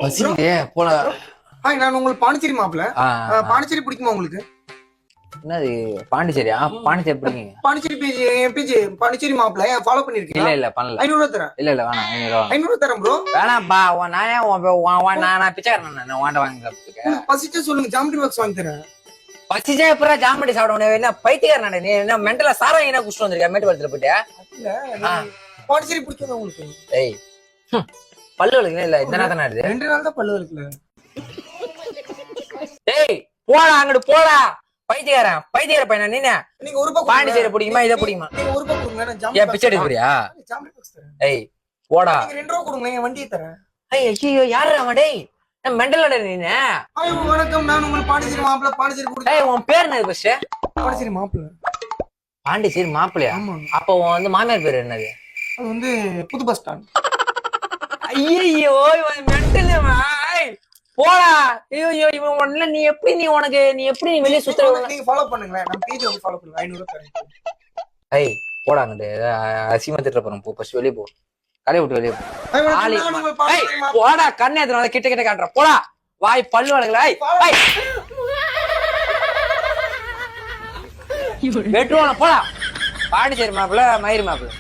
பசிக்குதே போல. நான் உங்களுக்கு பாண்டிச்சேரி மாப்பிள்ள. பாண்டிச்சேரி பிடிக்குமா உங்களுக்கு? என்னது பாண்டிச்சேரியா? பாண்டிச்சேரி பிடிக்குங்க. பாண்டிச்சேரி பேஜ் பாண்டிச்சேரி மாப்பிள்ள ஃபாலோ பண்ணிருக்கீங்க? இல்ல பண்ணல. 500 தரேன். இல்ல வேணாம். 500 தரேன் ப்ரோ. வேணாம்பா. நான் ஏன் பிச்சைக்காரன் நான் வாண்ட வாங்குறதுக்கு? பசிச்சா சொல்லுங்க, ஜாமெட்ரி பாக்ஸ் வாங்கி தரேன். பசிச்சா எப்பறம் ஜாமெட்ரி சாப்பிடுவேன்? என்ன பைத்தியக்காரன் நீ? என்ன மெண்டலா சாராயம் என்ன குடிச்சிட்டு வந்திருக்க மேட்டு வளத்துல போயிட்டு? இல்ல பாண்டிச்சேரி பிடிக்குதா உங்களுக்கு? ஏய் பல்லு வலிக்கல. இல்ல இந்த நேரத்துல ஆடுது. 2 நாள் தான் பல்லு வலிக்கல. ஏய் போடா அங்கிட்டு போடா. பைத்தியக்கார பையனா நீ? நீங்க ஒரு ரூபாய் பாண்டிச்சேரி பிடிக்குமா இதை பிடிக்குமா? நீங்க ஒரு ரூபாய் கொடுங்க, நான் ஜாமெட்ரி ஏன் பிச்சை எடுக்கிறியா? பாக்ஸ் தரேன். ஏய் போடா. நீங்க 2 ரூபாய் கொடுங்க, என் வண்டியை தரேன். ஏய் ஐயோ யாரா அவன்? டேய் மெண்டலோட நீ. வணக்கம், நான் உங்கள் பாண்டிச்சேரி மாப்பிள்ள. பாண்டிச்சேரி பிடிக்கும். ஏய் உன் பேர் என்ன ஃபர்ஸ்ட்? பாண்டிச்சேரி மாப்பிள்ள. பாண்டிச்சேரி மாப்பிள்ளையா? ஆமா. அப்போ வந்து மாமியார் பேர் என்னது? அது வந்து புது பஸ் ஸ்டாண்ட். ஐயோ இவன் மெண்டலமா. போடா. ஐயோ இவன் ஒண்ணு. நீ எப்படி வெளிய சுத்த? நீங்க ஃபாலோ பண்ணுங்களேன், நம்ம பேஜ் வந்து ஃபாலோ பண்ணுங்க. 500 தரேன். ஏய் போடாங்கடே. அசிமா திட்ட போறோம். போ ஃபர்ஸ்ட் வெளிய போ. கடையை விட்டு வெளிய போ. ஏய் போடா. கண்ணை எதுனால கிட்ட காட்டுற? போடா. வாய் பல்லு வளக்கல. ஏய் வெட்டுவான போடா. பாண்டிச்சேரி மாப்பிள்ள மயிறு மாப்பிள்ள.